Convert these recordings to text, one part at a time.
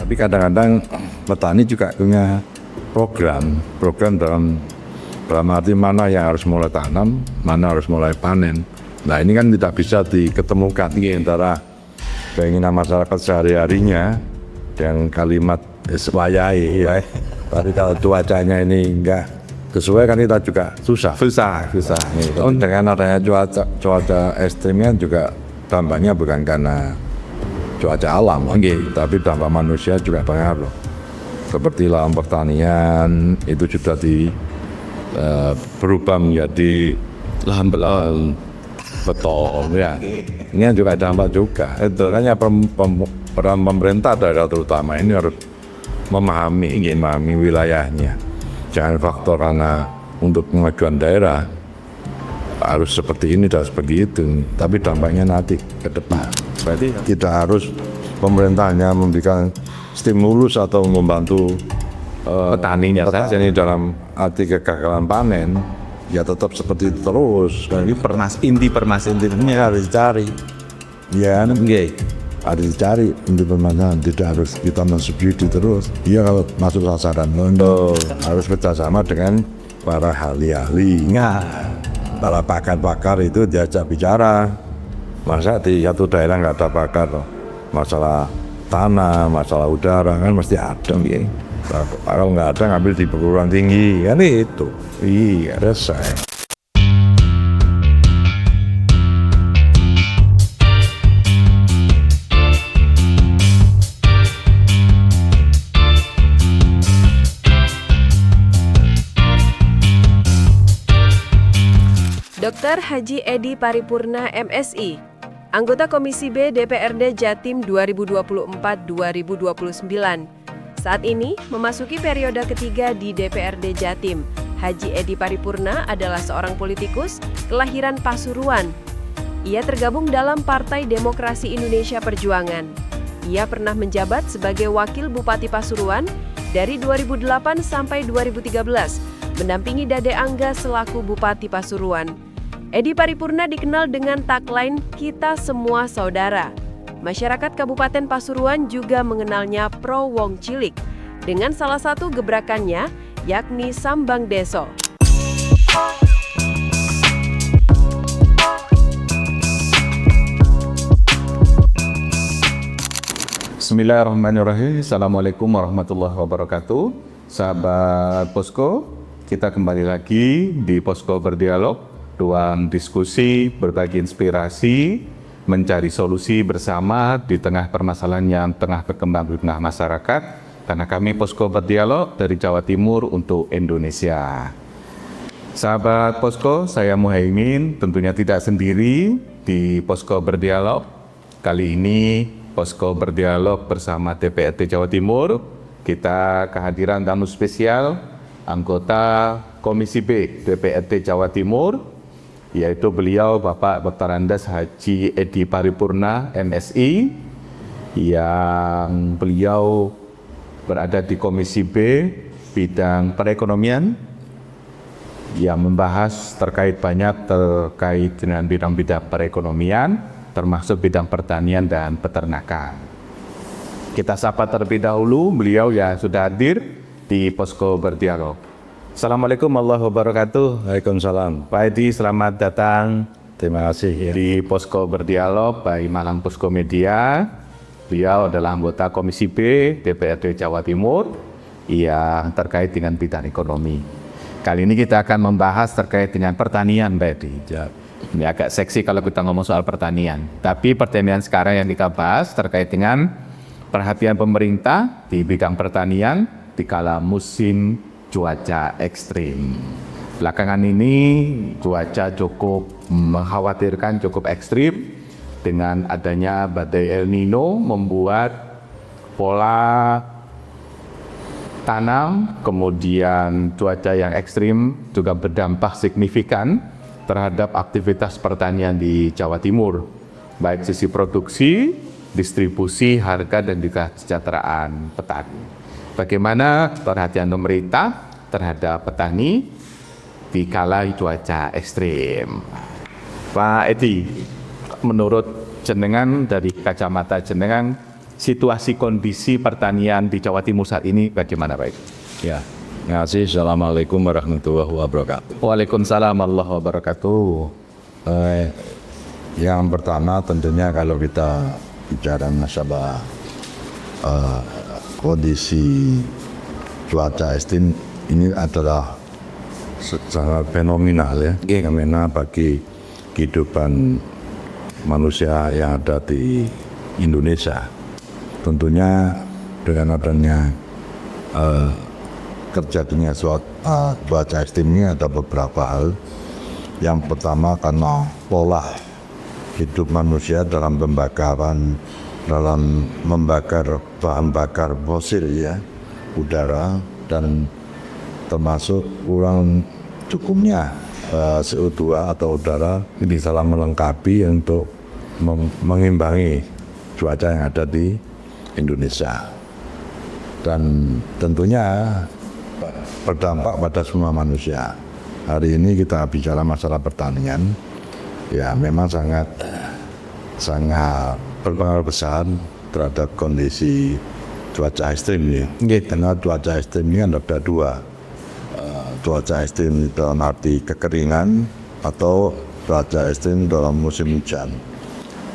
Tapi kadang-kadang petani juga punya program dalam arti mana yang harus mulai tanam, mana harus mulai panen. Nah ini kan tidak bisa diketemukan antara keinginan masyarakat sehari-harinya dengan kalimat sesuai ya. Tapi kalau cuacanya ini enggak sesuai kan kita juga susah. Gitu. Dengan adanya cuaca ekstrimnya juga dampaknya bukan karena cuaca alam, tapi dampak manusia juga pengaruh. Seperti lahan pertanian itu sudah berubah menjadi lahan beton ya. Ini juga dampak juga. Itu hanya peran pemerintah daerah terutama ini harus memahami wilayahnya. Jangan faktor karena untuk kemajuan daerah harus seperti ini dan seperti itu, tapi dampaknya nanti ke depan. Berarti tidak harus pemerintahnya memberikan stimulus atau membantu petaninya saja ini dalam arti kegagalan panen, ya tetap seperti itu terus. Jadi inti permasalahannya harus dicari. Ya, harus dicari inti permasalahan, tidak harus kita mensubsidi terus. Iya kalau masuk sasaran, harus bekerjasama dengan para ahli-ahli. Para pakar-pakar itu diajak bicara. Masa di satu daerah nggak ada pakar loh. Masalah tanah, masalah udara kan mesti ada. Kalau nggak ada ngambil di perguruan tinggi kan itu. Iya, selesai. Dr. Haji Edi Paripurna MSI, anggota Komisi B DPRD Jatim 2024-2029. Saat ini memasuki periode ketiga di DPRD Jatim. Haji Edi Paripurna adalah seorang politikus kelahiran Pasuruan. Ia tergabung dalam Partai Demokrasi Indonesia Perjuangan. Ia pernah menjabat sebagai Wakil Bupati Pasuruan dari 2008 sampai 2013, mendampingi Dade Angga selaku Bupati Pasuruan. Edi Paripurna dikenal dengan tagline "Kita Semua Saudara". Masyarakat Kabupaten Pasuruan juga mengenalnya Pro Wong Cilik dengan salah satu gebrakannya yakni Sambang Deso. Bismillahirrahmanirrahim. Assalamualaikum warahmatullahi wabarakatuh. Sahabat Posko, kita kembali lagi di Posko Berdialog, ruang diskusi, berbagi inspirasi, mencari solusi bersama di tengah permasalahan yang tengah berkembang di tengah masyarakat. Karena kami Posko Berdialog dari Jawa Timur untuk Indonesia. Sahabat Posko, saya Muhaimin, tentunya tidak sendiri di Posko Berdialog. Kali ini Posko Berdialog bersama DPRD Jawa Timur, kita kehadiran tamu spesial anggota Komisi B DPRD Jawa Timur, yaitu beliau Bapak Dr. Andes Haji Edi Paripurna MSI, yang beliau berada di Komisi B bidang perekonomian, yang membahas terkait dengan bidang-bidang perekonomian, termasuk bidang pertanian dan peternakan. Kita sapa terlebih dahulu beliau yang sudah hadir di Posko Berdialog. Assalamualaikum warahmatullahi wabarakatuh. Waalaikumsalam. Pak Edi, selamat datang. Terima kasih ya. Di Posko Berdialog by Malang Posko Media. Beliau adalah anggota Komisi B DPRD Jawa Timur yang terkait dengan bidang ekonomi. Kali ini kita akan membahas terkait dengan pertanian, Pak Edi. Ya. Ini agak seksi kalau kita ngomong soal pertanian. Tapi pertanian sekarang yang kita bahas terkait dengan perhatian pemerintah di bidang pertanian di kala musim cuaca ekstrim. Belakangan ini cuaca cukup mengkhawatirkan, cukup ekstrim. Dengan adanya badai El Nino membuat pola tanam, kemudian cuaca yang ekstrim juga berdampak signifikan terhadap aktivitas pertanian di Jawa Timur, baik sisi produksi, distribusi, harga, dan juga kesejahteraan petani. Bagaimana perhatian pemerintah terhadap petani di kala cuaca ekstrim? Pak Edi, menurut jenengan dari kacamata jenengan, situasi kondisi pertanian di Jawa Timur saat ini bagaimana Pak? Ya, terima kasih. Assalamualaikum warahmatullahi wabarakatuh. Waalaikumsalam warahmatullahi wabarakatuh. Yang pertama tentunya kalau kita bicara masalah kondisi cuaca ekstrim ini adalah sangat fenomenal ya, karena bagi kehidupan manusia yang ada di Indonesia. Tentunya dengan adanya terjadinya cuaca ekstrim ini ada beberapa hal. Yang pertama karena pola hidup manusia dalam membakar bahan bakar fosil ya, udara, dan termasuk kurang cukupnya CO2 atau udara ini salah melengkapi untuk mengimbangi cuaca yang ada di Indonesia, dan tentunya berdampak pada semua manusia. Hari ini kita bicara masalah pertanian, ya memang sangat berpengaruh besar terhadap kondisi cuaca ekstrim ya. Karena cuaca ekstrim ini ada dua, cuaca ekstrim dalam arti kekeringan atau cuaca ekstrim dalam musim hujan.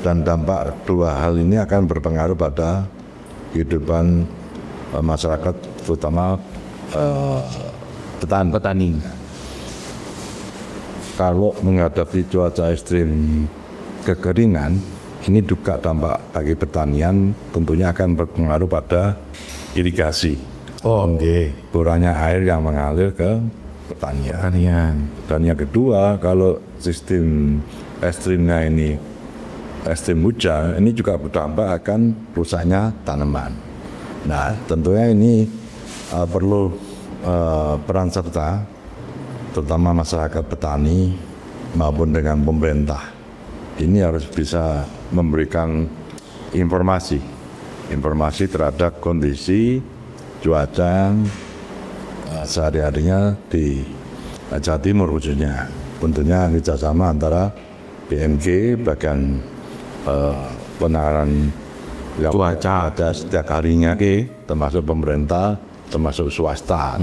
Dan dampak dua hal ini akan berpengaruh pada kehidupan masyarakat, terutama petani. Kalau menghadapi cuaca ekstrim kekeringan, ini juga dampak bagi pertanian tentunya akan berpengaruh pada irigasi. Kurangnya air yang mengalir ke pertanian. Dan yang kedua, kalau sistem ekstrimnya ini ekstrim hujan, ini juga berdampak akan rusaknya tanaman. Nah, tentunya ini perlu peran serta terutama masyarakat petani maupun dengan pemerintah. Ini harus bisa memberikan informasi terhadap kondisi cuaca sehari-harinya di Jawa Timur khususnya. Tentunya kerjasama antara BMG bagian penanganan cuaca ada setiap harinya, termasuk pemerintah, termasuk swasta.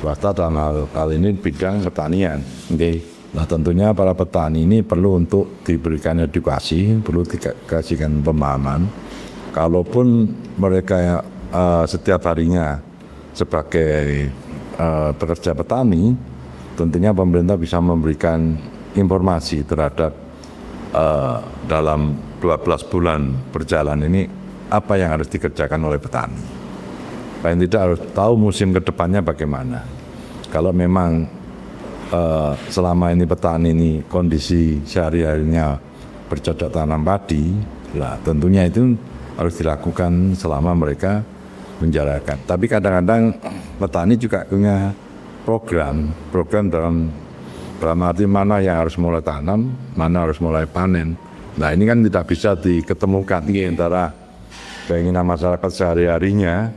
Swasta dalam hal ini bidang pertanian. Nah, tentunya para petani ini perlu untuk diberikan edukasi, perlu dikasihkan pemahaman. Kalaupun mereka setiap harinya sebagai pekerja petani, tentunya pemerintah bisa memberikan informasi terhadap dalam 12 bulan berjalan ini apa yang harus dikerjakan oleh petani. Paling tidak harus tahu musim kedepannya bagaimana. Kalau memang selama ini petani ini kondisi sehari-harinya bercocok tanam padi, lah tentunya itu harus dilakukan selama mereka menjalankan. Tapi kadang-kadang petani juga punya program dalam arti mana yang harus mulai tanam, mana harus mulai panen. Nah, ini kan tidak bisa diketemukan antara keinginan masyarakat sehari-harinya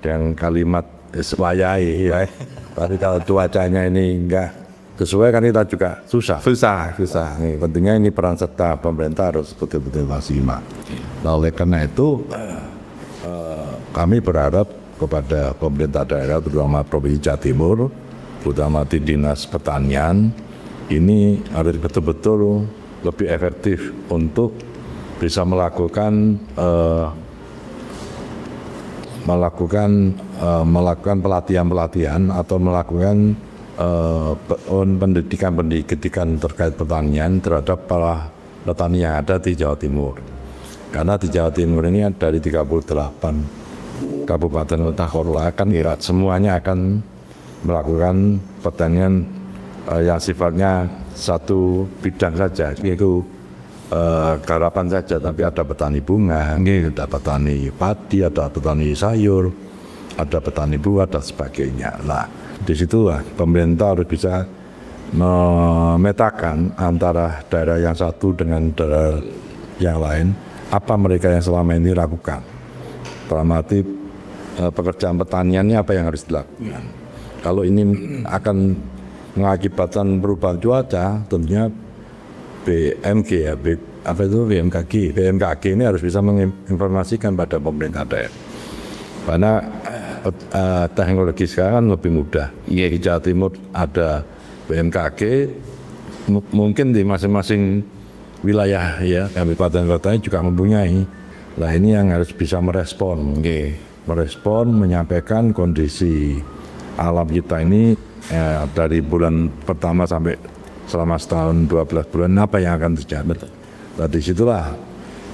dengan kalimat sesuai ya. Tapi kalau cuacanya ini enggak sesuai kan kita juga susah. Tentunya ini peran serta pemerintah harus betul-betul maksimal. Nah, oleh karena itu kami berharap kepada pemerintah daerah terutama Provinsi Jawa Timur, terutama di Dinas Pertanian, ini harus betul-betul lebih efektif untuk bisa melakukan pelatihan atau melakukan pendidikan terkait pertanian terhadap para petani yang ada di Jawa Timur. Karena di Jawa Timur ini dari 38 kabupaten kota kan semuanya akan melakukan pertanian yang sifatnya satu bidang saja, yaitu garapan saja, tapi ada petani bunga, ada petani padi, ada petani sayur, ada petani buah dan sebagainya. Nah, di situ pemerintah harus bisa memetakan antara daerah yang satu dengan daerah yang lain, apa mereka yang selama ini lakukan. Dalam arti pekerjaan pertaniannya apa yang harus dilakukan. Kalau ini akan mengakibatkan perubahan cuaca, tentunya BMG ya, BMKG ini harus bisa menginformasikan pada pemerintah daerah. Karena teknologi sekarang lebih mudah. Di Jawa Timur ada BMKG, mungkin di masing-masing wilayah ya kabupaten kotanya juga mempunyai. Nah ini yang harus bisa merespon, menyampaikan kondisi alam kita ini dari bulan pertama sampai selama setahun 12 bulan apa yang akan terjadi. Nah disitulah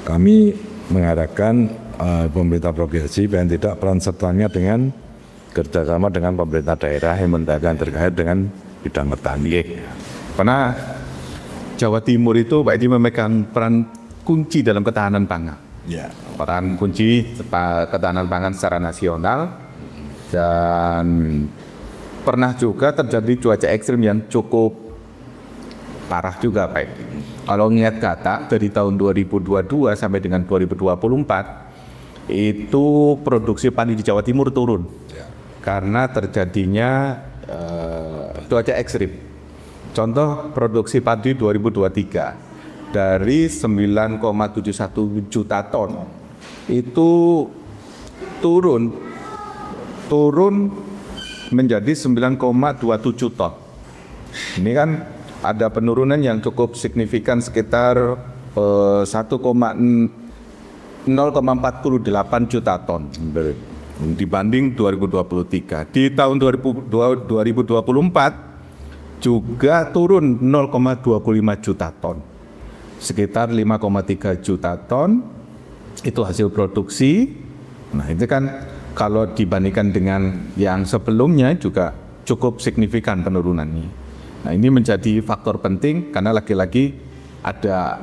kami mengharapkan pemerintah provinsi dan tidak peran sertanya dengan kerjasama dengan pemerintah daerah yang terkait dengan bidang petani. Karena Jawa Timur itu Pak Edi memegang peran kunci dalam ketahanan pangan. Ya. Peran kunci ketahanan pangan secara nasional, dan pernah juga terjadi cuaca ekstrim yang cukup parah juga Pak Edi. Kalau lihat data dari tahun 2022 sampai dengan 2024 itu produksi padi di Jawa Timur turun karena terjadinya cuaca ekstrim. Contoh produksi padi 2023 dari 9,71 juta ton itu turun menjadi 9,27 ton. Ini kan ada penurunan yang cukup signifikan sekitar 0,48 juta ton dibanding 2023. Di tahun 2024 juga turun 0,25 juta ton, sekitar 5,3 juta ton itu hasil produksi. Nah itu kan kalau dibandingkan dengan yang sebelumnya juga cukup signifikan penurunannya. Nah ini menjadi faktor penting karena lagi-lagi ada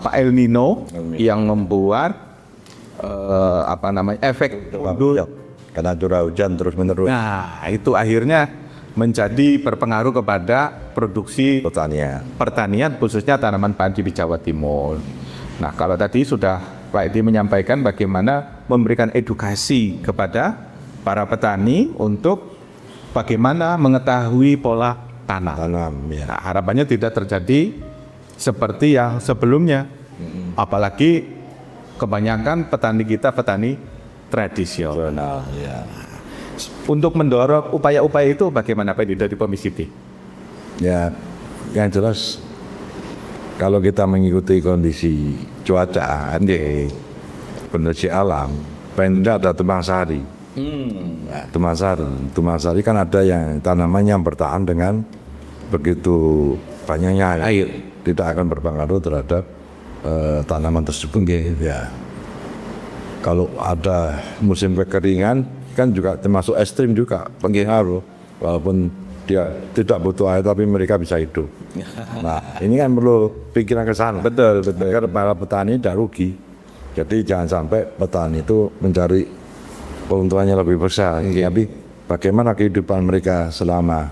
Pak El Nino yang membuat efek karena curah hujan terus menerus. Nah itu akhirnya menjadi berpengaruh kepada produksi pertanian khususnya tanaman padi di Jawa Timur. Nah kalau tadi sudah Pak Edi menyampaikan bagaimana memberikan edukasi kepada para petani untuk bagaimana mengetahui pola tanam. Ya. Nah, harapannya tidak terjadi seperti yang sebelumnya. Apalagi kebanyakan petani kita petani tradisional. Ya. Untuk mendorong upaya-upaya itu bagaimana Pak Edi dari Komisi D? Ya, yang jelas kalau kita mengikuti kondisi cuaca, kondisi alam, Pemda ada Tumpang Sari. Tumpang Sari kan ada yang tanaman yang bertahan dengan begitu banyaknya air, tidak akan berpengaruh terhadap tanaman tersebut. Ya. Kalau ada musim kekeringan kan juga termasuk ekstrim juga pengaruh, walaupun dia tidak butuh air tapi mereka bisa hidup. Nah ini kan perlu pikiran ke sana. Betul. Agar para petani tidak rugi. Jadi jangan sampai petani itu mencari keuntungannya lebih besar. Tapi bagaimana kehidupan mereka selama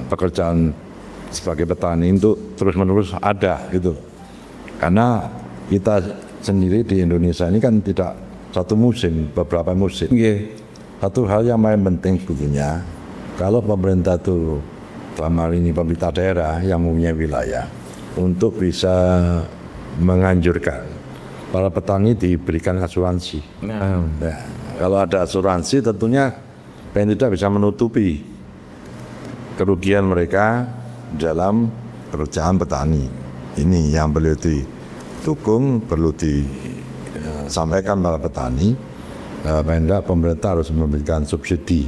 pekerjaan sebagai petani untuk terus menerus ada gitu. Karena kita sendiri di Indonesia ini kan tidak satu musim, beberapa musim. Satu hal yang paling penting sebetulnya, kalau pemerintah itu dalam hal ini pemerintah daerah yang mempunyai wilayah untuk bisa menganjurkan para petani diberikan asuransi. Nah, kalau ada asuransi tentunya tidak bisa menutupi kerugian mereka dalam pekerjaan petani. Ini yang perlu didukung, perlu disampaikan pada petani. Pemerintah harus memberikan subsidi.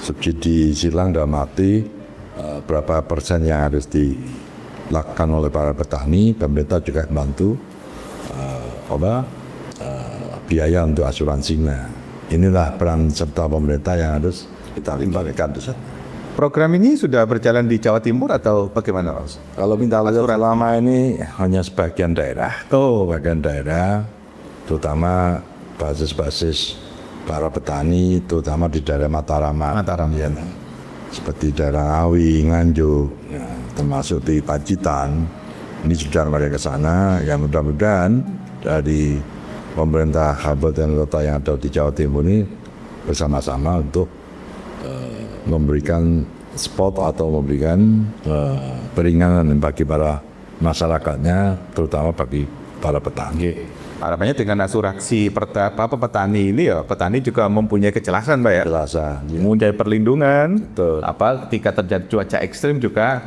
Subsidi silang dalam arti berapa persen yang harus dilakukan oleh para petani. Pemerintah juga membantu biaya untuk asuransinya. Inilah peran serta pemerintah yang harus kita libatkan. Program ini sudah berjalan di Jawa Timur atau bagaimana, Mas? Kalau minta lama ini hanya sebagian daerah. Bagian daerah, terutama basis-basis para petani, terutama di daerah Mataram ya, seperti daerah Ngawi, Nganjuk, ya, termasuk di Pacitan. Ini sudah mereka ke sana. Ya mudah-mudahan dari pemerintah kabupaten kota yang ada di Jawa Timur ini bersama-sama untuk memberikan spot atau memberikan peringanan bagi para masyarakatnya, terutama bagi para petani. Harapannya dengan asuransi petani ini ya, petani juga mempunyai kejelasan, Pak ya. Jelasan. Mempunyai perlindungan. Betul. Ketika terjadi cuaca ekstrim juga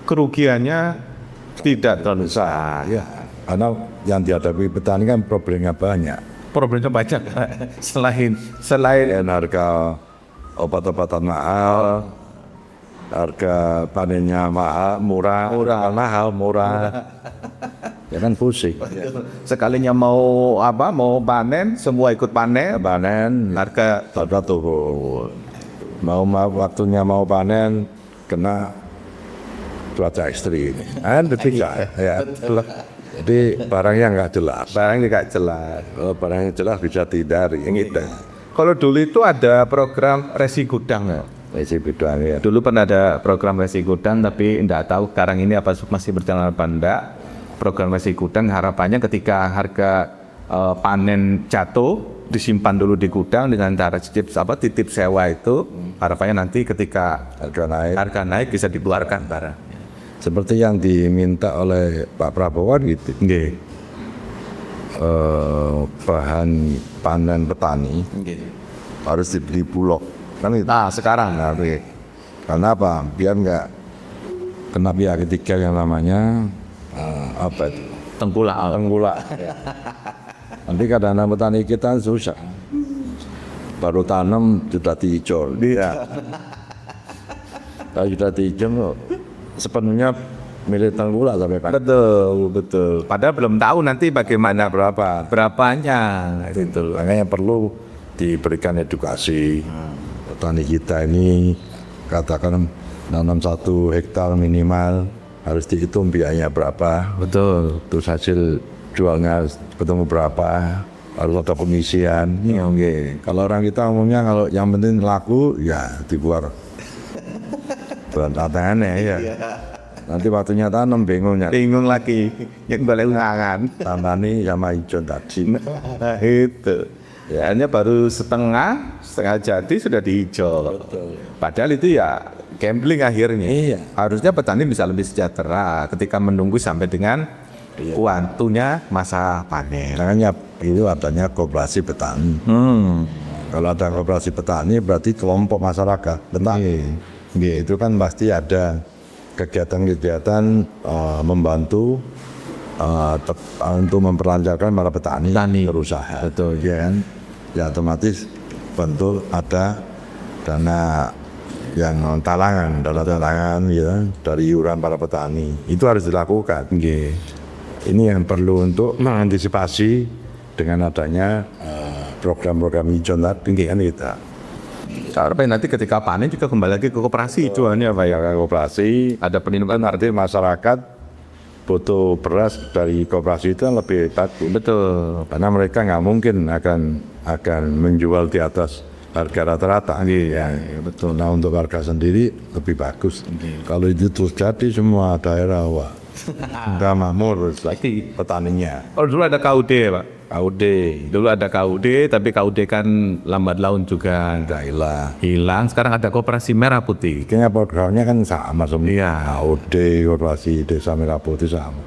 kerugiannya tidak terlalu besar. Ya, karena yang dihadapi petani kan problemnya banyak. Problemnya banyak. selain Dan harga obat-obatan mahal, harga panennya murah. Ya kan pusing. sekalinya mau panen, semua ikut panen, harga turun. Waktunya mau panen kena cuaca ekstrim. Ya. Jadi barangnya nggak jelas. Kalau barang yang jelas bisa dihindari. Kalau dulu itu ada program resi gudang ya. Ya. Dulu pernah ada program resi gudang, tapi tidak tahu sekarang ini apa masih berjalan apa enggak. Program resi gudang harapannya ketika harga panen jatuh disimpan dulu di gudang dengan cara titip sewa itu, harapannya nanti ketika harga naik bisa dikeluarkan barang. Seperti yang diminta oleh Pak Prabowo gitu. Bahan panen petani harus dibeli Bulog kan itu. Sekarang Karena apa? Biar nggak kena pihak ketiga yang namanya tengkulak. Nanti kadang-kadang petani kita susah, baru tanam sudah diicol. Kalau sudah diicol sepenuhnya milik tengkulak sampai kan. Betul. Padahal belum tahu nanti bagaimana berapanya itu. Makanya perlu diberikan edukasi. Petani kita ini katakan nanam 1 hektar minimal harus dihitung biayanya berapa. Betul. Terus hasil jualnya ketemu berapa, harus ada pengisian. Kalau orang kita umumnya kalau yang penting laku ya dibuat tantangannya ya. Nanti waktunya tanam bingung lagi yang balik ngangan tandani sama hijau tadi. Itu ya, hanya baru setengah jadi sudah dihijau. Padahal itu ya gambling akhirnya. Harusnya petani bisa lebih sejahtera ketika menunggu sampai dengan waktunya masa panen. Makanya itu adanya koperasi petani. Kalau ada koperasi petani berarti kelompok masyarakat petani. Itu kan pasti ada kegiatan-kegiatan membantu untuk memperlancarkan para petani berusaha. Betul. Ya otomatis bentuk ada dana yang talangan ya, dari iuran para petani. Itu harus dilakukan. Ini yang perlu untuk mengantisipasi dengan adanya program-program hijau tadi kan kita. Sampai nanti ketika panen juga kembali lagi ke koperasi jualnya Pak ya. Koperasi ada perlindungan, arti masyarakat butuh beras dari koperasi itu lebih bagus. Betul. Karena mereka nggak mungkin akan menjual di atas harga rata-rata. Betul. Nah untuk harga sendiri lebih bagus. Kalau itu terus jadi semua daerah udah makmur lagi petaninya. Dulu ada KUD Pak. Dulu ada KUD, tapi KUD kan lambat laun juga hilang. Sekarang ada koperasi merah putih. Kayaknya programnya kan sama semua. KUD, koperasi desa merah putih sama.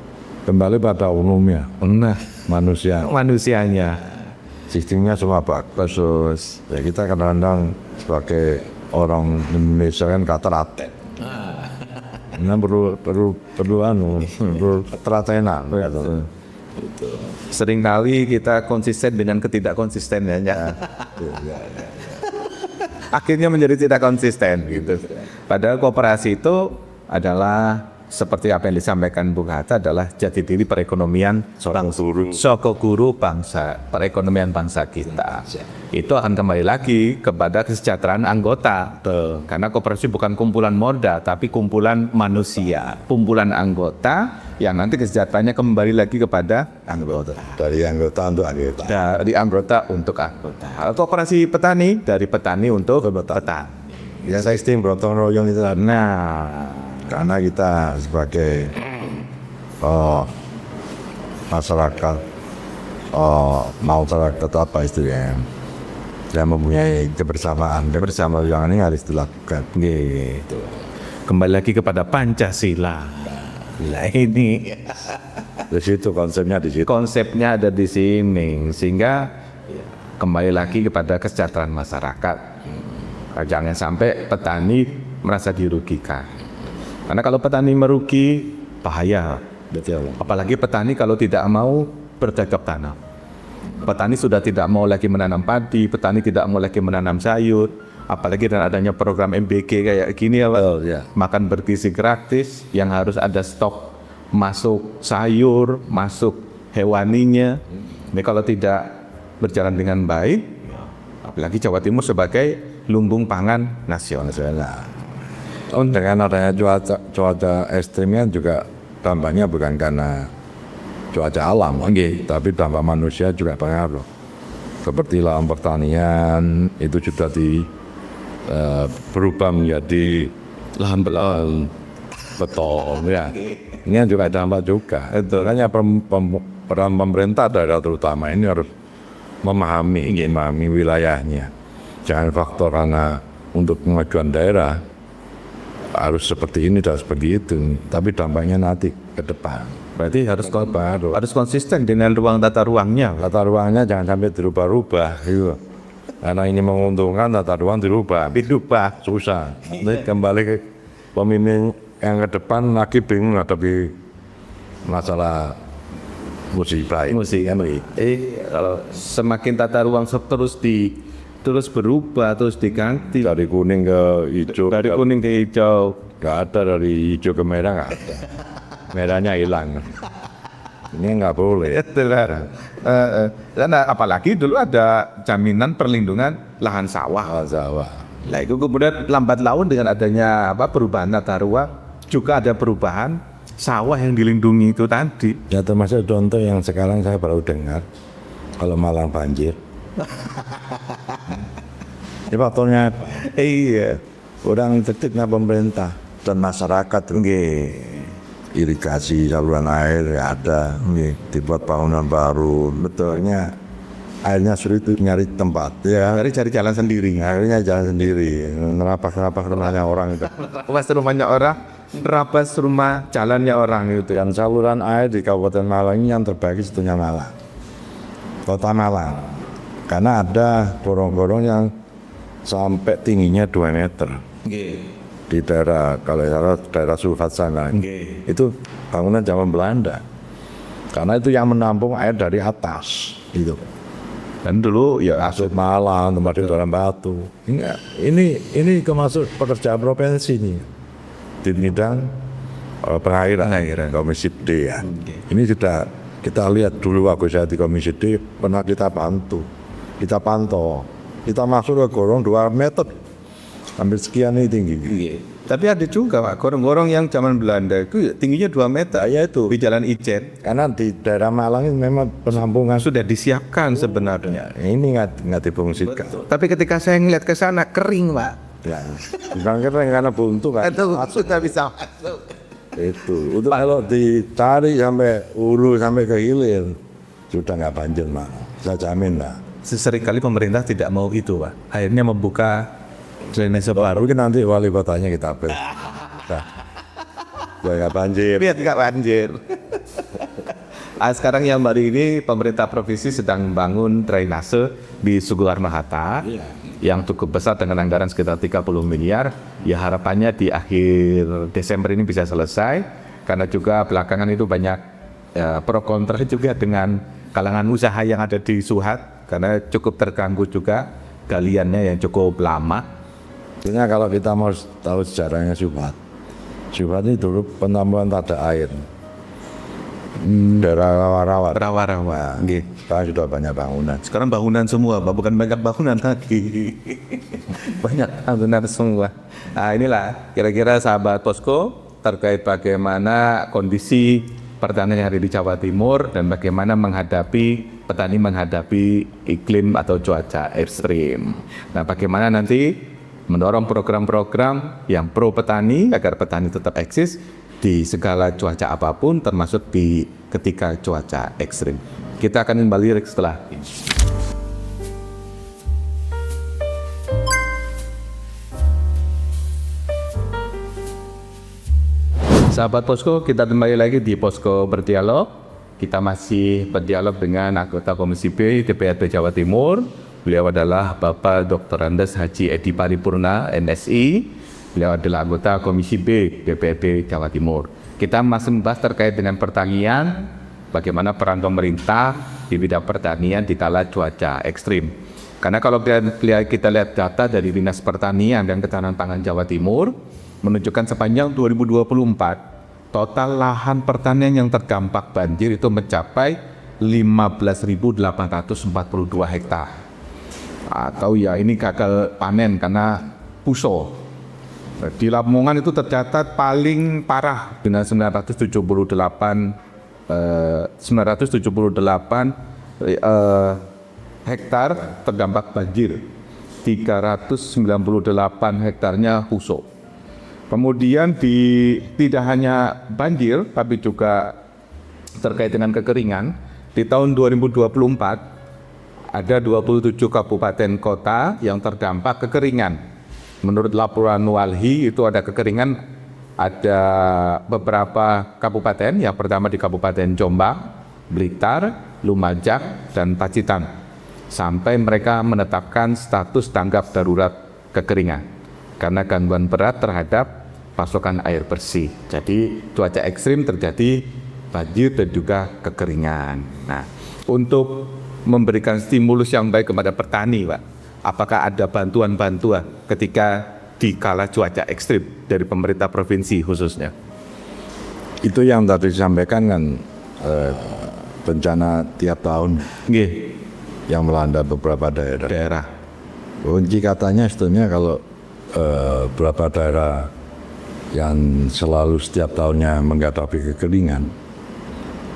Kembali pada umumnya. Manusianya. Sistemnya semua bagus. Ya kita kadang-kadang sebagai orang Indonesia kan kata laten. Nah perlu telatenan. Seringkali kita konsisten dengan ketidakkonsistenannya. Akhirnya menjadi tidak konsisten gitu. Padahal koperasi itu adalah seperti apa yang disampaikan Bung Hatta adalah jati diri perekonomian soko guru bangsa, perekonomian bangsa kita. Itu akan kembali lagi kepada kesejahteraan anggota. Karena koperasi bukan kumpulan modal, tapi kumpulan manusia, kumpulan anggota yang nanti kesejahteraannya kembali lagi kepada anggota. Dari anggota untuk anggota. Dari anggota untuk anggota. Koperasi petani dari petani untuk petani. Ya sistem gotong royong itu. Karena kita sebagai masyarakat apa istilahnya yang mempunyai kebersamaan yang ini harus dilakukan. Gitu. Kembali lagi kepada Pancasila. Lah ini Di situ konsepnya di situ. konsepnya ada di sini, sehingga kembali lagi kepada kesejahteraan masyarakat. Jangan sampai petani merasa dirugikan. Karena kalau petani merugi, bahaya. Betul. Apalagi petani kalau tidak mau bercocok tanam. Petani sudah tidak mau lagi menanam padi, petani tidak mau lagi menanam sayur. Apalagi dengan adanya program MBG kayak gini ya Pak. Betul, ya. Makan bergizi gratis, yang harus ada stok masuk sayur, masuk hewaninya. Ini kalau tidak berjalan dengan baik, apalagi Jawa Timur sebagai lumbung pangan nasional. Dengan adanya cuaca ekstrimnya juga dampaknya bukan karena cuaca alam, tapi dampak manusia juga pengaruh. Seperti lahan pertanian itu sudah berubah menjadi lahan beton ya. Ini juga dampak juga. Makanya peran pemerintah daerah terutama ini harus memahami wilayahnya. Jangan faktor karena untuk kemajuan daerah harus seperti ini dan seperti itu, tapi dampaknya nanti ke depan. Berarti harus konsisten dengan tata ruangnya. Tata ruangnya jangan sampai dirubah-rubah gitu. Karena ini menguntungkan, tata ruang dirubah susah. Nanti kembali ke pemimpin yang ke depan lagi bingung hadapi masalah musibah ini. Kalau semakin tata ruang terus berubah, terus diganti Dari kuning ke hijau, dari kuning ke hijau. nggak ada, dari hijau ke merah nggak ada. Merahnya hilang. Ini nggak boleh. Dan apalagi dulu ada jaminan perlindungan lahan sawah. Nah itu kemudian lambat laun dengan adanya perubahan tata ruang juga ada perubahan sawah yang dilindungi itu tadi. Ya termasuk contoh yang sekarang saya baru dengar, kalau Malang banjir. Ini faktornya apa? Iya. Kurang tertibnya pemerintah dan masyarakat. Irigasi saluran air ya ada, dibuat bangunan baru. Betulnya airnya sulit nyari tempat ya. Cari jalan sendiri. Akhirnya jalan sendiri, nerapas rumahnya orang itu. Pas rumahnya orang, nerabas rumah jalannya orang itu. Dan saluran air di Kabupaten Malang ini yang terbaik satunya Malang, Kota Malang. Karena ada gorong-gorong yang sampai tingginya 2 meter. Di daerah, kalau daerah Sulfat sana, itu bangunan zaman Belanda. Karena itu yang menampung air dari atas, gitu. Dan dulu ya Masuk Malang, tempat di dalam batu. Ini termasuk pekerjaan provinsi nih. Di bidang pengairan, Komisi D ya. Ini sudah kita lihat dulu waktu saya di Komisi D, pernah kita pantau. Kita masuk ke gorong 2 meter. Hampir sekian ini tinggi. Tapi ada juga Pak, gorong-gorong yang zaman Belanda itu tingginya 2 meter. Ya itu. Di Jalan Ijen. Karena di daerah Malang ini memang penampungan. Sudah disiapkan sebenarnya. Ini nggak difungsikan. Tapi ketika saya ngeliat ke sana kering Pak. Ya, bukan keren karena buntu kan. Itu sudah bisa masuk. Itu. Untuk kalau dicari sampai hulu sampai ke hilir sudah nggak banjir Malang. Saya jamin lah. Seringkali pemerintah tidak mau itu Pak. Akhirnya membuka drainase baru. Mungkin nanti wali kotanya kita apel. Nah, biar nggak banjir. Biar nggak banjir. Sekarang yang baru ini pemerintah provinsi sedang membangun drainase di Soekarno-Hatta yang cukup besar dengan anggaran sekitar 30 miliar. Ya harapannya di akhir Desember ini bisa selesai, karena juga belakangan itu banyak pro kontra juga dengan kalangan usaha yang ada di Suhat, karena cukup terganggu juga galiannya yang cukup lama. Sebenarnya kalau kita mau tahu sejarahnya Subhat ini dulu penampungan tada air. Daerah rawa-rawa. Sekarang sudah banyak bangunan. Sekarang bangunan semua, Pak. Bukan banyak bangunan lagi. Banyak bangunan semua. Nah inilah kira-kira sahabat Posko terkait bagaimana kondisi pertanian yang ada di Jawa Timur dan bagaimana petani menghadapi iklim atau cuaca ekstrim. Nah bagaimana nanti mendorong program-program yang pro petani agar petani tetap eksis di segala cuaca apapun, termasuk di ketika cuaca ekstrim. Kita akan kembali setelah ini. Sahabat Posko, kita kembali lagi di Posko Berdialog. Kita masih berdialog dengan anggota Komisi B DPRD Jawa Timur. Beliau adalah Bapak Dr. Andes Haji Edi Paripurna, MSI. Beliau adalah anggota Komisi B DPRD Jawa Timur. Kita masih membahas terkait dengan pertanian, bagaimana peran pemerintah di bidang pertanian di kala cuaca ekstrim. Karena kalau kita lihat data dari Dinas Pertanian dan Ketahanan Pangan Jawa Timur, menunjukkan sepanjang 2024, total lahan pertanian yang terdampak banjir itu mencapai 15.842 hektar. Atau ya ini gagal panen karena puso. Di Lamongan itu tercatat paling parah dengan 978 hektar terdampak banjir, 398 hektarnya puso. Kemudian tidak hanya banjir, tapi juga terkait dengan kekeringan. Di tahun 2024 ada 27 kabupaten kota yang terdampak kekeringan. Menurut laporan Walhi itu ada kekeringan, ada beberapa kabupaten. Yang pertama di Kabupaten Jombang, Blitar, Lumajang, dan Pacitan. Sampai mereka menetapkan status tanggap darurat kekeringan karena gangguan berat terhadap pasokan air bersih. Jadi cuaca ekstrim terjadi banjir dan juga kekeringan. Nah, untuk memberikan stimulus yang baik kepada petani, Pak, apakah ada bantuan-bantuan ketika di kala cuaca ekstrim dari pemerintah provinsi khususnya? Itu yang tadi disampaikan kan, bencana tiap tahun yang melanda beberapa daerah. Kunci katanya sebetulnya kalau beberapa daerah yang selalu setiap tahunnya menghadapi kekeringan,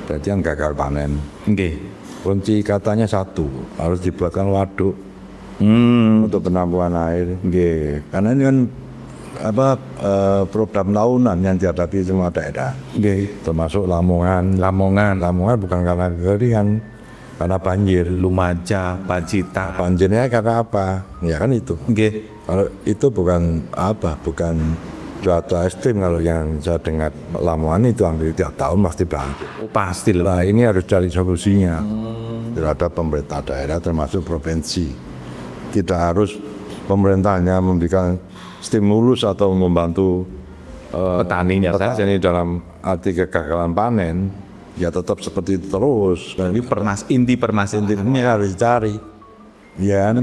berarti yang gagal panen. Kunci katanya satu, harus dibuatkan waduk untuk penampungan air. Karena ini kan program tahunan yang dihadapi semua daerah, termasuk Lamongan. Lamongan bukan karena kekeringan, karena banjir. Lumajang, Pacitan. Banjirnya karena apa? Ya kan itu. Kalau itu bukan cuaca ekstrim. Kalau yang saya dengar Lamongan itu hampir tiap tahun pasti banjir. Pasti lah. Nah, ini harus cari solusinya terhadap pemerintah daerah termasuk provinsi. Tidak harus pemerintahnya memberikan stimulus atau membantu Petaninya saja. petani dalam arti kegagalan panen. Ya tetap seperti itu terus. Ini inti permasalahan. Ini harus dicari. Ya,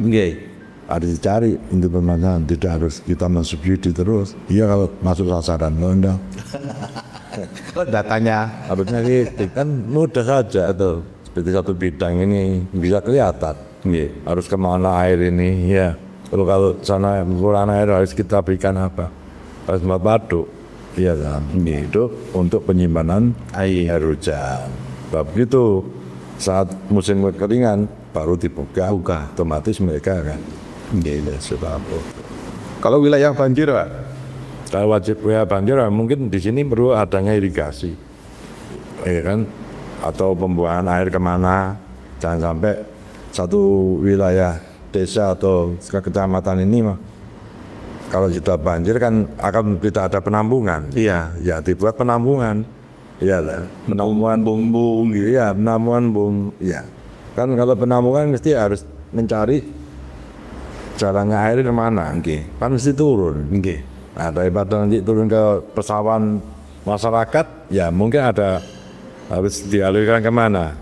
harus dicari inti permasalahan. Tidak harus kita mensubsidi terus. Iya kalau masuk sasaran, enggak. Datanya Harusnya kan mudah saja tuh. Seperti satu bidang ini bisa kelihatan. Harus kemana air ini? Ya. Kalau sana kurang air harus kita berikan apa? Harus membuat waduk. Iya kan, itu untuk penyimpanan air hujan. Sebab itu saat musim kekeringan baru dibuka, otomatis mereka kan. Sebab kalau wilayah banjir, Pak, kalau wajib wilayah banjir, mungkin di sini perlu adanya irigasi, ya kan, atau pembuangan air kemana, jangan sampai satu wilayah desa atau kecamatan ini mah. Kalau sudah banjir kan akan tidak ada penampungan. Iya, ya dibuat penampungan. Iya lah, penampungan bumbung gitu ya, penampungan bum. Iya. Kan kalau penampungan mesti harus mencari jalannya air kemana. Kan mesti turun. Nah, daripada nanti turun ke persawahan masyarakat, ya mungkin ada harus dialirkan kemana.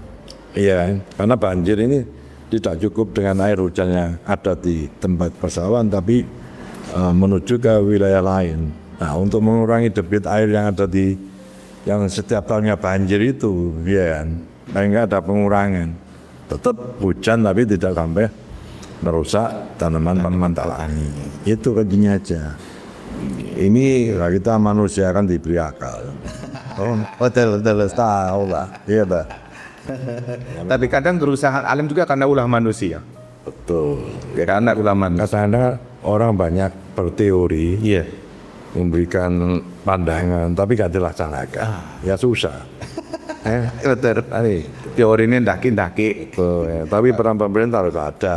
Iya, karena banjir ini tidak cukup dengan air hujan yang ada di tempat persawahan, tapi menuju ke wilayah lain. Nah, untuk mengurangi debit air yang ada yang setiap tahunnya banjir itu, ya kan, enggak ada pengurangan. Tetap hujan tapi tidak sampai merusak tanaman tani. Itu kuncinya aja. Ini kita manusia kan diberi akal. Betul tahu lah. Iya dah. Tapi kadang kerusakan alam juga karena ulah manusia. Betul. Karena ulah manusia. Karena orang banyak berteori, memberikan pandangan, tapi gak dilaksanakan. Ya susah. Betul. Teori ini ndaki-ndaki. Tapi peran pemerintah harus ada.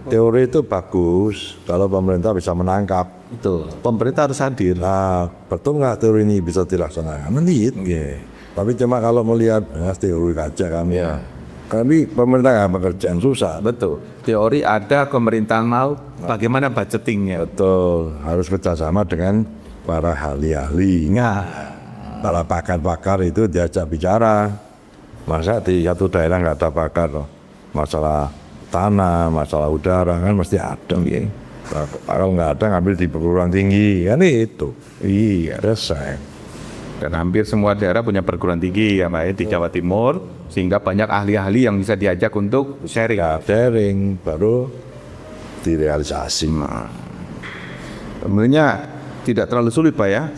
Teori itu bagus kalau pemerintah bisa menangkap. Itu pemerintah harus hadir. Nah, betul nggak teori ini bisa dilaksanakan? Nanti tapi cuma kalau melihat teori aja kami. Iya. Kami pemerintah nggak pekerjaan susah. Betul. Teori ada, pemerintahan mau, bagaimana budgetingnya? Betul, harus kerjasama dengan para ahli-ahli. Nah, Para pakar-pakar itu diajak bicara. Masa di satu daerah nggak ada pakar loh. Masalah tanah, masalah udara kan mesti ada. Nah, kalau nggak ada ngambil di perguruan tinggi, kan itu. Iya, selesai. dan hampir semua daerah punya perguruan tinggi ya Mbak ya, di Jawa Timur, sehingga banyak ahli-ahli yang bisa diajak untuk sharing. Ya, sharing baru direalisasi. Sebenarnya tidak terlalu sulit Pak ya,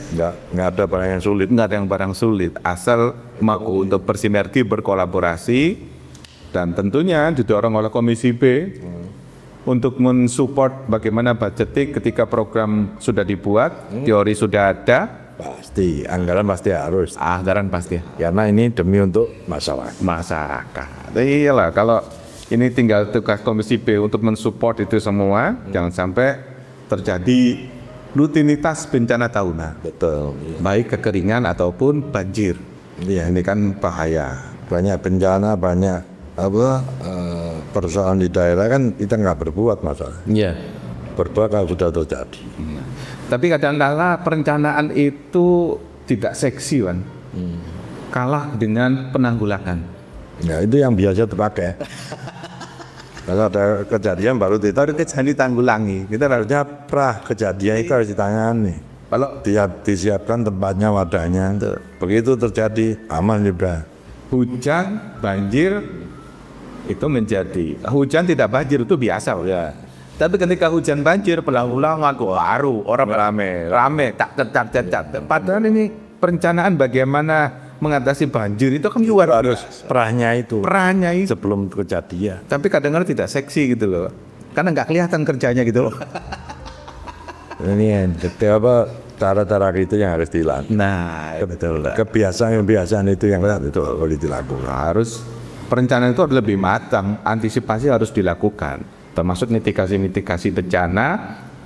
Nggak ada barang yang sulit. nggak ada yang barang sulit, asal mau untuk bersinergi, berkolaborasi, dan tentunya didorong oleh Komisi B untuk mensupport bagaimana budgeting ketika program sudah dibuat, teori sudah ada, Pasti, anggaran pasti harus. anggaran pasti Karena ini demi untuk masalah. masyarakat. Iyalah, kalau ini tinggal tugas Komisi B untuk mensupport itu semua, jangan sampai terjadi rutinitas bencana tahunan, Betul. baik kekeringan ataupun banjir. Iya, Ini kan bahaya. banyak bencana, banyak persoalan di daerah kan kita nggak berbuat masalah. Iya. Berbuat kalau sudah terjadi. Tapi kadang-kala perencanaan itu tidak seksi, Wan. Kalah dengan penanggulangan. Ya itu yang biasa terpakai. Kalau ada kejadian baru Baru kejadian ditanggulangi. kita harusnya kejadian itu harus ditangani. Kalau Disiapkan tempatnya, wadahnya. Begitu terjadi aman juga. hujan, banjir itu menjadi hujan tidak banjir itu biasa ya. Tapi ketika hujan banjir berulang-ulangan baru orang rame tak. Padahal ini perencanaan bagaimana mengatasi banjir itu kan luar biasa. Perahnya itu Perannya itu. sebelum kejadian. Tapi kadang-kadang tidak seksi gitu loh. Karena nggak kelihatan kerjanya gitu loh. Ini yang cara-cara itu yang harus dilakukan. Nah, betul. Kebiasaan itu yang harus dilakukan. Harus perencanaan itu harus lebih matang, antisipasi harus dilakukan. Termasuk mitigasi bencana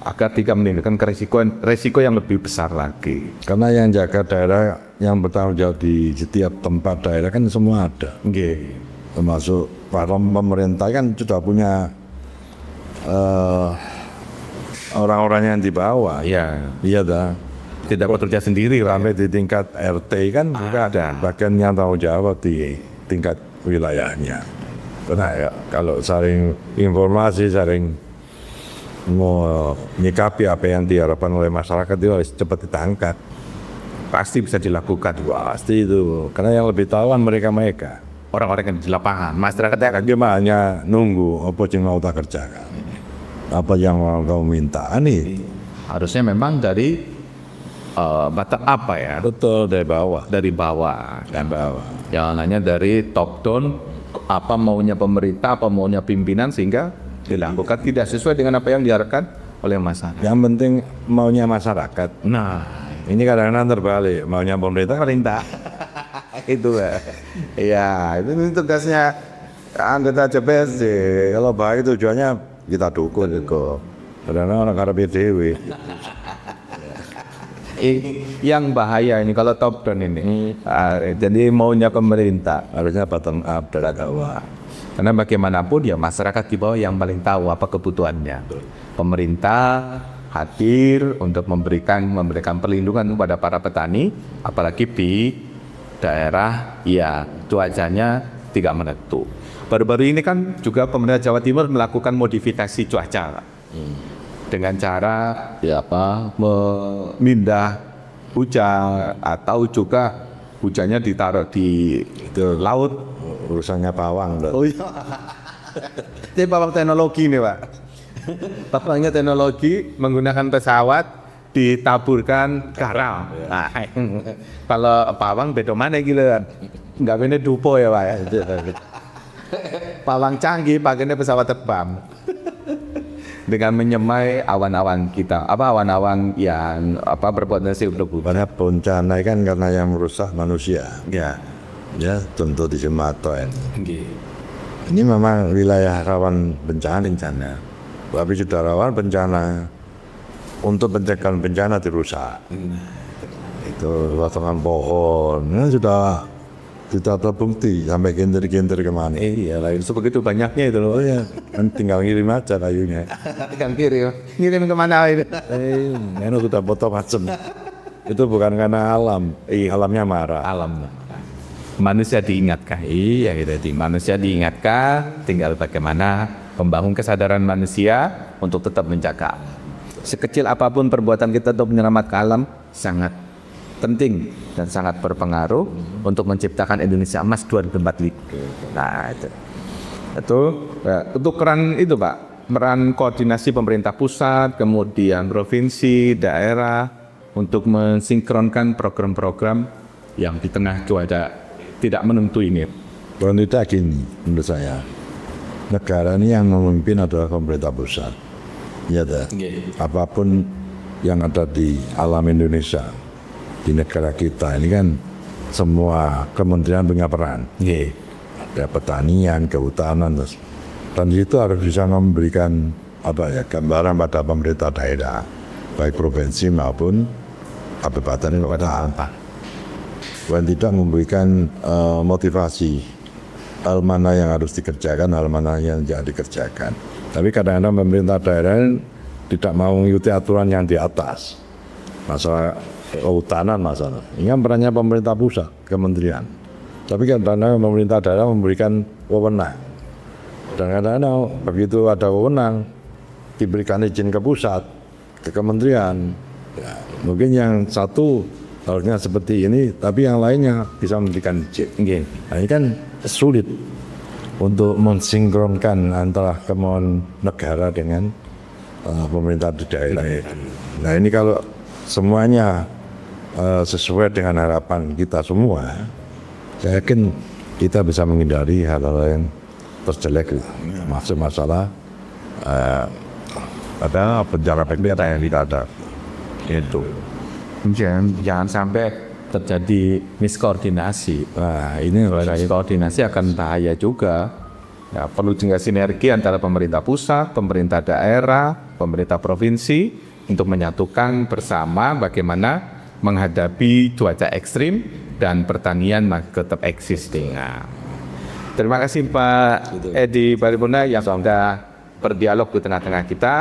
agar tidak menimbulkan resiko yang lebih besar lagi. Karena yang jaga daerah, yang bertanggung jawab di setiap tempat daerah kan semua ada. Nggih. Termasuk para pemerintah kan sudah punya orang-orang yang di bawah. Ya, Iya dah. tidak bekerja sendiri lah. Sampai di tingkat RT kan juga ada bagian yang tanggung jawab di tingkat wilayahnya. Karena ya, kalau saling informasi, saling mau nyikapi apa yang diharapkan oleh masyarakat itu harus cepat ditangkap. Pasti bisa dilakukan. Pasti itu. Karena yang lebih tahu kan mereka. Orang-orang yang di lapangan, masyarakatnya kan Gimana hanya nunggu apa yang mau tak kerjakan. Apa yang mau kau minta nih. harusnya memang dari bottom up ya, Betul, dari bawah. dari bawah dan jangan hanya dari top down, apa maunya pemerintah, apa maunya pimpinan, sehingga dilakukan tidak sesuai dengan apa yang diharapkan oleh masyarakat. Yang penting maunya masyarakat. Nah, Ini kadang-kadang terbalik, maunya pemerintah. itu ya itu tugasnya Anggota CPSD, kalau baik tujuannya kita dukung kok. Kadang-kadang orang karena PDW. yang bahaya ini kalau top down ini. Jadi maunya pemerintah, Harusnya bottom up dari bawah. karena bagaimanapun ya masyarakat di bawah yang paling tahu apa kebutuhannya. Pemerintah hadir untuk memberikan perlindungan kepada para petani, apalagi di daerah ya cuacanya tidak menentu. Baru-baru ini kan juga pemerintah Jawa Timur melakukan modifikasi cuaca dengan cara memindah hujan, atau juga hujannya ditaruh di laut. Urusannya pawang loh. Oh iya. Ini pawang teknologi nih Pak. Pawangnya teknologi menggunakan pesawat ditaburkan garam. Nah, kalau pawang beda mana gitu kan? Nggak bener dupo ya Pak ya. Pawang canggih pakainya pesawat terbang. Dengan menyemai awan-awan kita, awan-awan yang berpotensi untuk hujan. Banyak bencana kan karena yang merusak manusia. Ya, contoh di Sumatera. Ini memang wilayah rawan bencana. Tapi sudah rawan bencana. untuk pencegahan bencana dirusak. Itu potongan pohon, sudah terbukti sampai kintir-kintir kemana. Iya lah, itu begitu banyaknya itu loh. Oh ya, kan tinggal ngirim aja kayunya. Kan kiri, ngirim kemana itu? Ini sudah potong macam. Itu bukan karena alam, alamnya marah. Alam. Manusia diingatkan, iya gitu. Manusia diingatkan, tinggal bagaimana membangun kesadaran manusia untuk tetap menjaga alam. Sekecil apapun perbuatan kita untuk menyelamatkan alam sangat penting dan sangat berpengaruh untuk menciptakan Indonesia Emas 2045. Nah itu untuk peran itu Pak, peran koordinasi pemerintah pusat, kemudian provinsi, daerah untuk mensinkronkan program-program yang di tengah cuaca tidak menentu ini. Kalau tidak gini, menurut saya, negara ini yang memimpin adalah pemerintah pusat. Ya, apapun yang ada di alam Indonesia, di negara kita ini kan semua kementerian punya peran. Ada pertanian, kehutanan, dan itu harus bisa memberikan gambaran pada pemerintah daerah, baik provinsi maupun kabupaten kota. Dan tidak memberikan motivasi hal mana yang harus dikerjakan, hal mana yang jangan dikerjakan. Tapi kadang-kadang pemerintah daerah tidak mau mengikuti aturan yang di atas. Masalah kehutanan masalah. Ini kan perannya pemerintah pusat, kementerian. Tapi kadang-kadang pemerintah daerah memberikan wewenang. Dan kadang-kadang begitu ada wewenang, diberikan izin ke pusat, ke kementerian. Ya, mungkin yang satu harusnya seperti ini, tapi yang lainnya bisa memberikan izin. Nah, ini kan sulit untuk mensinkronkan antara kemauan negara dengan pemerintah di daerah. Nah ini kalau semuanya sesuai dengan harapan kita semua, saya yakin kita bisa menghindari hal-hal yang terjelek, masalah ada penjara pemerintah yang tidak ada. Itu jangan sampai terjadi miskoordinasi. Nah, ini koordinasi akan bahaya juga. Ya, perlu juga sinergi antara pemerintah pusat, pemerintah daerah, pemerintah provinsi untuk menyatukan bersama bagaimana menghadapi cuaca ekstrim dan pertanian tetap existing. Nah, terima kasih Pak Edi Paripurna yang sudah berdialog di tengah-tengah kita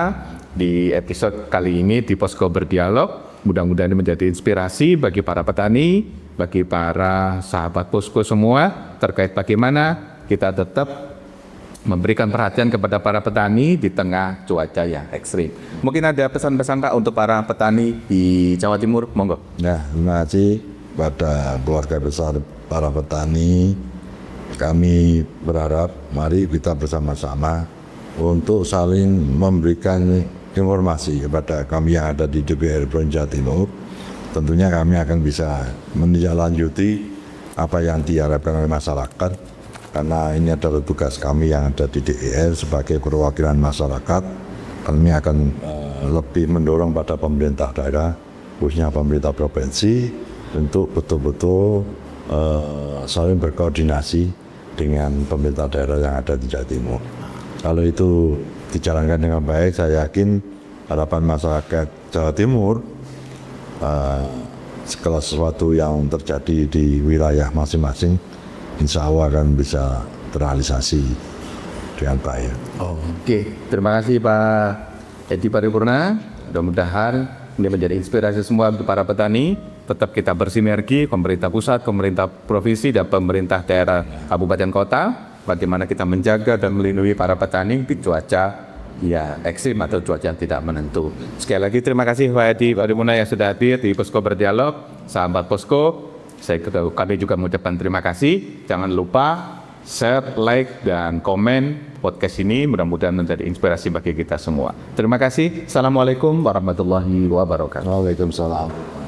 di episode kali ini di Posko Berdialog. Mudah-mudahan ini menjadi inspirasi bagi para petani, bagi para sahabat Posko semua terkait bagaimana kita tetap memberikan perhatian kepada para petani di tengah cuaca yang ekstrim. Mungkin ada pesan-pesan Pak untuk para petani di Jawa Timur, monggo. Nah, terima kasih pada keluarga besar para petani. Kami berharap mari kita bersama-sama untuk saling memberikan informasi kepada kami yang ada di DPR Provinsi Jawa Timur. Tentunya kami akan bisa menindaklanjuti apa yang diharapkan oleh masyarakat, karena ini adalah tugas kami yang ada di DPR sebagai perwakilan masyarakat. Kami akan lebih mendorong pada pemerintah daerah, khususnya pemerintah provinsi, untuk betul-betul saling berkoordinasi dengan pemerintah daerah yang ada di Jawa Timur. Kalau itu dijalankan dengan baik, saya yakin harapan masyarakat Jawa Timur, segala sesuatu yang terjadi di wilayah masing-masing, insya Allah akan bisa terrealisasi dengan baik. Oke, terima kasih Pak Edi Paripurna. Mudah-mudahan ini menjadi inspirasi semua untuk para petani. Tetap kita bersinergi, pemerintah pusat, pemerintah provinsi, dan pemerintah daerah kabupaten kota. Bagaimana kita menjaga dan melindungi para petani di cuaca ekstrim atau cuaca yang tidak menentu. Sekali lagi terima kasih Pak Edi Paripurna yang sudah hadir di Posko Berdialog. Sahabat Posko, kami juga mengucapkan terima kasih. Jangan lupa share, like, dan komen podcast ini. Mudah-mudahan menjadi inspirasi bagi kita semua. Terima kasih. Assalamualaikum warahmatullahi wabarakatuh. Waalaikumsalam.